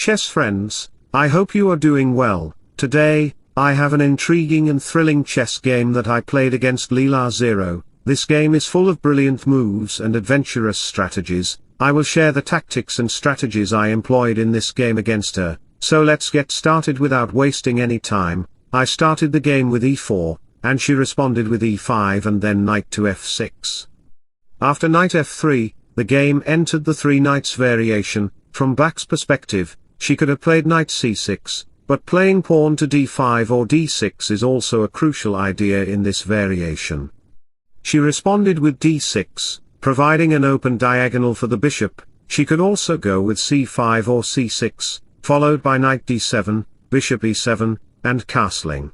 Chess friends, I hope you are doing well. Today, I have an intriguing and thrilling chess game that I played against LeelaZero. This game is full of brilliant moves and adventurous strategies. I will share the tactics and strategies I employed in this game against her. So let's get started without wasting any time. I started the game with e4, and she responded with e5 and then knight to f6. After knight f3, the game entered the three knights variation. From black's perspective, she could have played knight c6, but playing pawn to d5 or d6 is also a crucial idea in this variation. She responded with d6, providing an open diagonal for the bishop. She could also go with c5 or c6, followed by knight d7, bishop e7, and castling.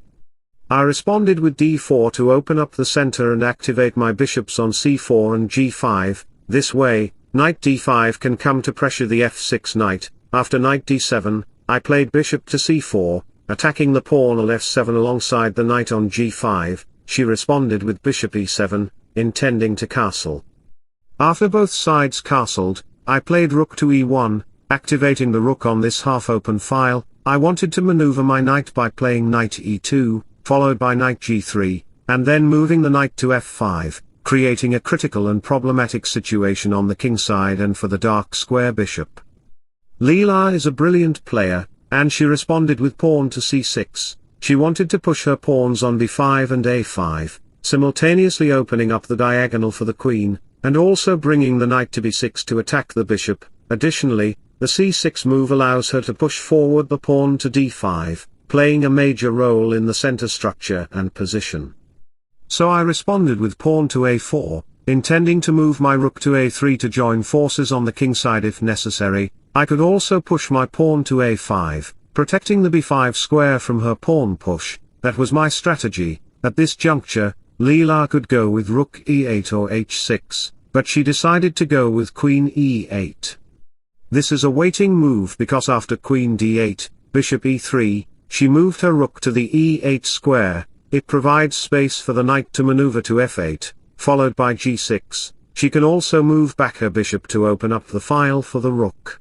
I responded with d4 to open up the center and activate my bishops on c4 and g5. This way, knight d5 can come to pressure the f6 knight. After knight d7, I played bishop to c4, attacking the pawn on f7 alongside the knight on g5. She responded with bishop e7, intending to castle. After both sides castled, I played rook to e1, activating the rook on this half-open file. I wanted to maneuver my knight by playing knight e2, followed by knight g3, and then moving the knight to f5, creating a critical and problematic situation on the king side and for the dark square bishop. Leela is a brilliant player, and she responded with pawn to c6. She wanted to push her pawns on b5 and a5, simultaneously opening up the diagonal for the queen, and also bringing the knight to b6 to attack the bishop. Additionally, the c6 move allows her to push forward the pawn to d5, playing a major role in the center structure and position. So I responded with pawn to a4, intending to move my rook to a3 to join forces on the king side if necessary. I could also push my pawn to a5, protecting the b5 square from her pawn push. That was my strategy. At this juncture, Leela could go with rook e8 or h6, but she decided to go with queen e8. This is a waiting move because after queen d8, bishop e3, she moved her rook to the e8 square. It provides space for the knight to maneuver to f8, followed by g6. She can also move back her bishop to open up the file for the rook.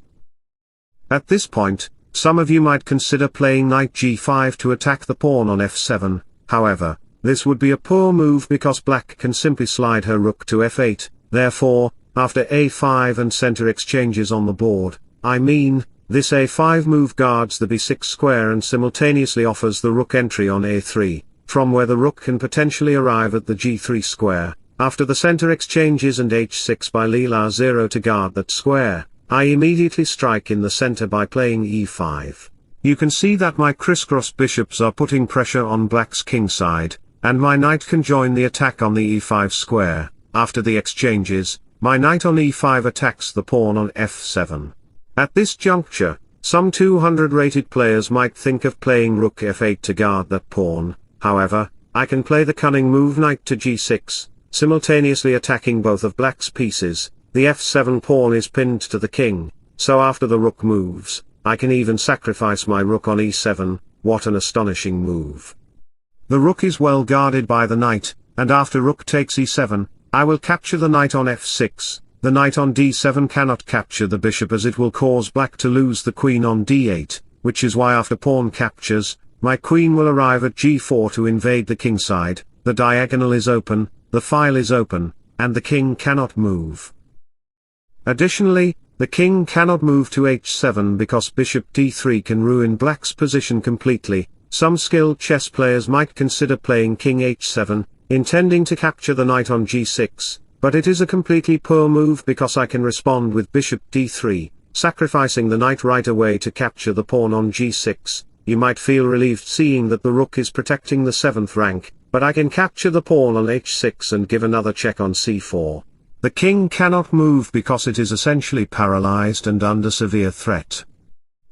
At this point, some of you might consider playing knight g5 to attack the pawn on f7, however, this would be a poor move because black can simply slide her rook to f8, therefore, after a5 and center exchanges on the board, this a5 move guards the b6 square and simultaneously offers the rook entry on a3, from where the rook can potentially arrive at the g3 square. After the center exchanges and h6 by LeelaZero to guard that square, I immediately strike in the center by playing e5. You can see that my crisscross bishops are putting pressure on black's king side, and my knight can join the attack on the e5 square. After the exchanges, my knight on e5 attacks the pawn on f7. At this juncture, some 200 rated players might think of playing rook f8 to guard that pawn. However, I can play the cunning move knight to g6, simultaneously attacking both of black's pieces. The f7 pawn is pinned to the king, so after the rook moves, I can even sacrifice my rook on e7. What an astonishing move. The rook is well guarded by the knight, and after rook takes e7, I will capture the knight on f6. The knight on d7 cannot capture the bishop as it will cause black to lose the queen on d8, which is why after pawn captures, my queen will arrive at g4 to invade the king side. The diagonal is open, the file is open, and the king cannot move. Additionally, the king cannot move to h7 because bishop d3 can ruin black's position completely. Some skilled chess players might consider playing king h7, intending to capture the knight on g6, but it is a completely poor move because I can respond with bishop d3, sacrificing the knight right away to capture the pawn on g6. You might feel relieved seeing that the rook is protecting the 7th rank, but I can capture the pawn on h6 and give another check on c4. The king cannot move because it is essentially paralyzed and under severe threat.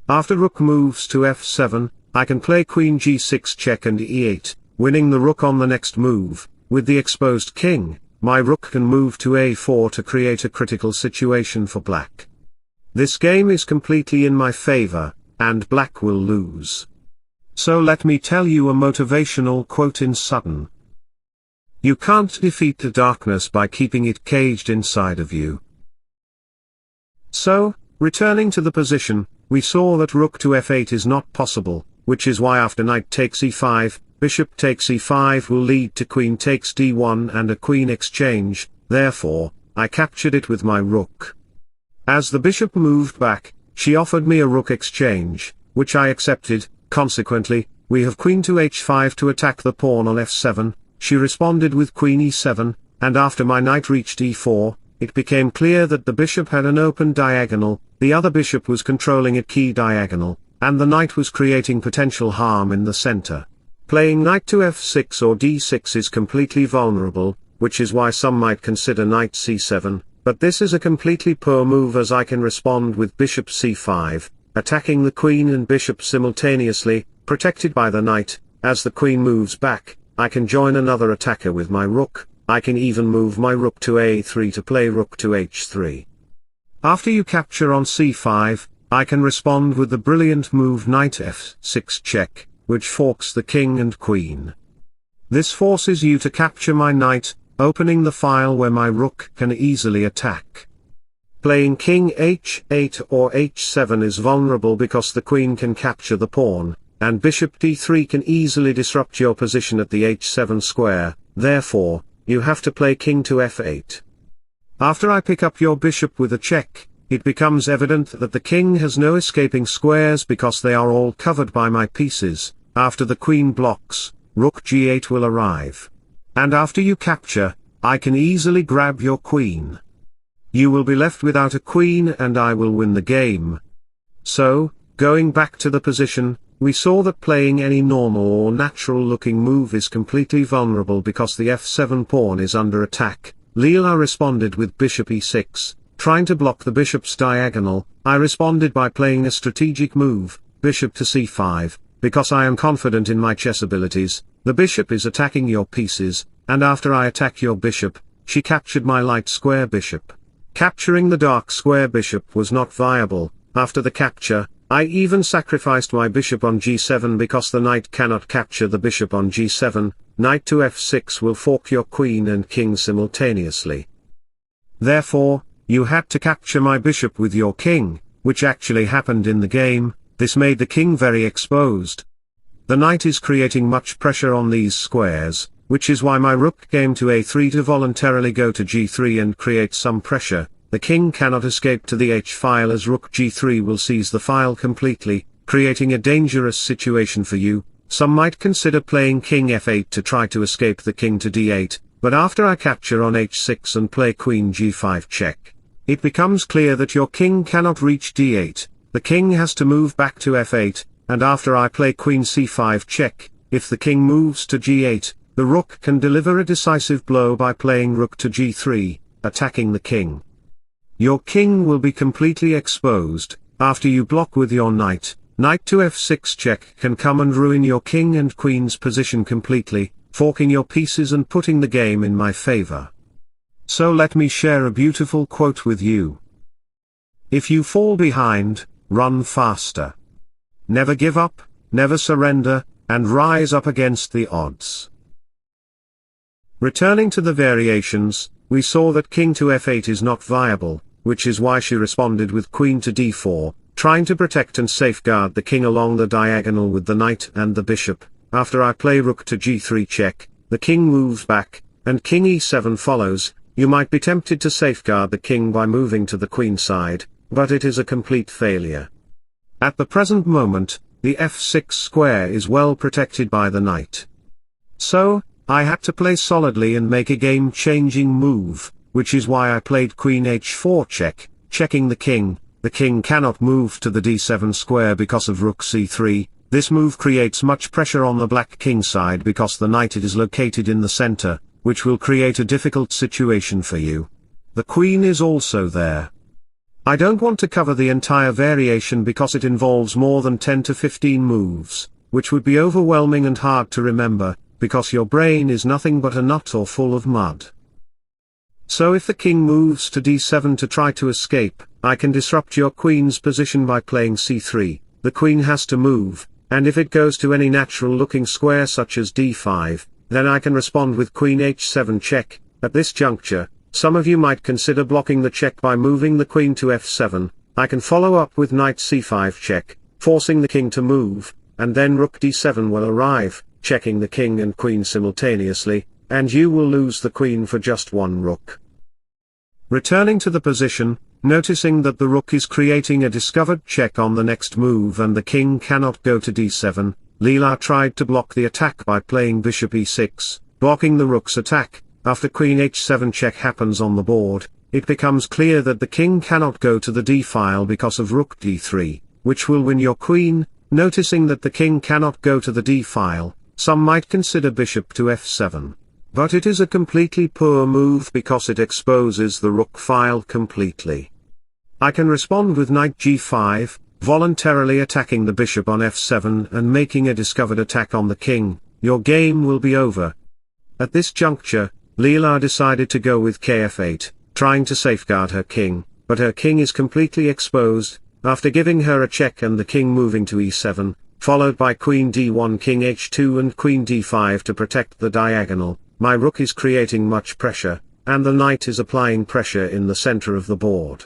After rook moves to f7, I can play queen g6 check and e8, winning the rook on the next move. With the exposed king, my rook can move to a4 to create a critical situation for black. This game is completely in my favor, and black will lose. So let me tell you a motivational quote in sudden. You can't defeat the darkness by keeping it caged inside of you. So, returning to the position, we saw that rook to f8 is not possible, which is why after knight takes e5, bishop takes e5 will lead to queen takes d1 and a queen exchange. Therefore, I captured it with my rook. As the bishop moved back, she offered me a rook exchange, which I accepted. Consequently, we have queen to h5 to attack the pawn on f7, she responded with queen e7, and after my knight reached e4, it became clear that the bishop had an open diagonal, the other bishop was controlling a key diagonal, and the knight was creating potential harm in the center. Playing knight to f6 or d6 is completely vulnerable, which is why some might consider knight c7, but this is a completely poor move as I can respond with bishop c5, attacking the queen and bishop simultaneously, protected by the knight. As the queen moves back, I can join another attacker with my rook. I can even move my rook to a3 to play rook to h3. After you capture on c5, I can respond with the brilliant move knight f6 check, which forks the king and queen. This forces you to capture my knight, opening the file where my rook can easily attack. Playing king h8 or h7 is vulnerable because the queen can capture the pawn, and bishop d3 can easily disrupt your position at the h7 square. Therefore, you have to play king to f8. After I pick up your bishop with a check, it becomes evident that the king has no escaping squares because they are all covered by my pieces. After the queen blocks, rook g8 will arrive. And after you capture, I can easily grab your queen. You will be left without a queen and I will win the game. So, going back to the position, we saw that playing any normal or natural looking move is completely vulnerable because the f7 pawn is under attack. Leela responded with bishop e6, trying to block the bishop's diagonal. I responded by playing a strategic move, bishop to c5, because I am confident in my chess abilities. The bishop is attacking your pieces, and after I attack your bishop, she captured my light square bishop. Capturing the dark square bishop was not viable. After the capture, I even sacrificed my bishop on g7 because the knight cannot capture the bishop on g7, knight to f6 will fork your queen and king simultaneously. Therefore, you had to capture my bishop with your king, which actually happened in the game. This made the king very exposed. The knight is creating much pressure on these squares, which is why my rook came to a3 to voluntarily go to g3 and create some pressure. The king cannot escape to the h file as rook g3 will seize the file completely, creating a dangerous situation for you. Some might consider playing king f8 to try to escape the king to d8, but after I capture on h6 and play queen g5 check, it becomes clear that your king cannot reach d8, the king has to move back to f8, and after I play queen c5 check, if the king moves to g8, the rook can deliver a decisive blow by playing rook to g3, attacking the king. Your king will be completely exposed. After you block with your knight, knight to f6 check can come and ruin your king and queen's position completely, forking your pieces and putting the game in my favor. So let me share a beautiful quote with you. If you fall behind, run faster. Never give up, never surrender, and rise up against the odds. Returning to the variations, we saw that king to f8 is not viable, which is why she responded with queen to d4, trying to protect and safeguard the king along the diagonal with the knight and the bishop. After I play rook to g3 check, the king moves back, and king e7 follows. You might be tempted to safeguard the king by moving to the queen side, but it is a complete failure. At the present moment, the f6 square is well protected by the knight. So, I had to play solidly and make a game-changing move, which is why I played queen h4 check, checking the king. The king cannot move to the d7 square because of rook c3. This move creates much pressure on the black king side because the knight is located in the center, which will create a difficult situation for you. The queen is also there. I don't want to cover the entire variation because it involves more than 10 to 15 moves, which would be overwhelming and hard to remember, because your brain is nothing but a nut or full of mud. So if the king moves to d7 to try to escape, I can disrupt your queen's position by playing c3, the queen has to move, and if it goes to any natural-looking square such as d5, then I can respond with queen h7 check. At this juncture, some of you might consider blocking the check by moving the queen to f7, I can follow up with knight c5 check, forcing the king to move, and then rook d7 will arrive, checking the king and queen simultaneously, and you will lose the queen for just one rook. Returning to the position, noticing that the rook is creating a discovered check on the next move and the king cannot go to d7, Leela tried to block the attack by playing bishop e6, blocking the rook's attack. After queen h7 check happens on the board, it becomes clear that the king cannot go to the d-file because of rook d3, which will win your queen. Noticing that the king cannot go to the d-file, some might consider bishop to f7. But it is a completely poor move because it exposes the rook file completely. I can respond with knight g5, voluntarily attacking the bishop on f7 and making a discovered attack on the king. Your game will be over. At this juncture, Leela decided to go with kf8, trying to safeguard her king, but her king is completely exposed. After giving her a check and the king moving to e7, followed by queen d1 king h2 and queen d5 to protect the diagonal, my rook is creating much pressure, and the knight is applying pressure in the center of the board.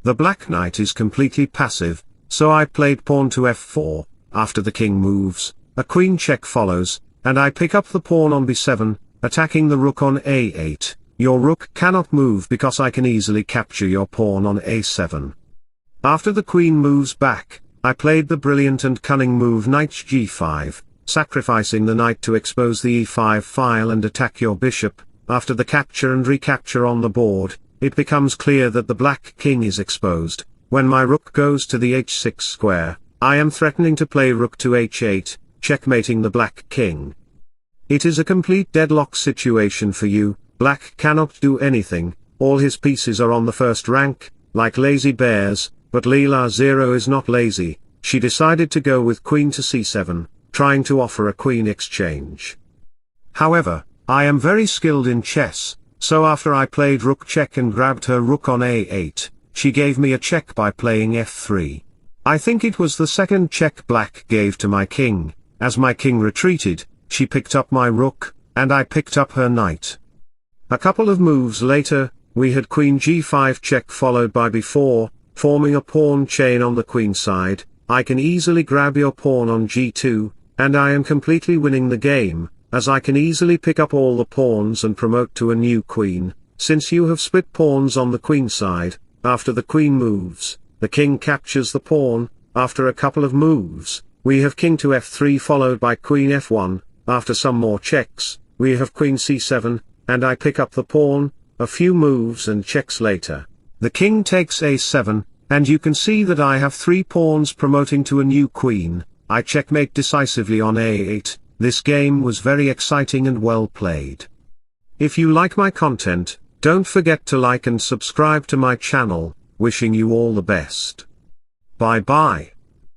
The black knight is completely passive, so I played pawn to f4, after the king moves, a queen check follows, and I pick up the pawn on b7, attacking the rook on a8. Your rook cannot move because I can easily capture your pawn on a7. After the queen moves back, I played the brilliant and cunning move knight g5, sacrificing the knight to expose the e5 file and attack your bishop. After the capture and recapture on the board, it becomes clear that the black king is exposed. When my rook goes to the h6 square, I am threatening to play rook to h8, checkmating the black king. It is a complete deadlock situation for you. Black cannot do anything, all his pieces are on the first rank, like lazy bears. But LeelaZero is not lazy. She decided to go with queen to c7, trying to offer a queen exchange. However, I am very skilled in chess, so after I played rook check and grabbed her rook on a8, she gave me a check by playing f3. I think it was the second check black gave to my king. As my king retreated, she picked up my rook, and I picked up her knight. A couple of moves later, we had queen g5 check followed by b4, forming a pawn chain on the queen side. I can easily grab your pawn on g2, and I am completely winning the game, as I can easily pick up all the pawns and promote to a new queen. Since you have split pawns on the queen side, after the queen moves, the king captures the pawn. After a couple of moves, we have king to f3 followed by queen f1, after some more checks, we have queen c7, and I pick up the pawn. A few moves and checks later, the king takes a7, and you can see that I have 3 pawns promoting to a new queen. I checkmate decisively on a8. This game was very exciting and well played. If you like my content, don't forget to like and subscribe to my channel. Wishing you all the best. Bye bye.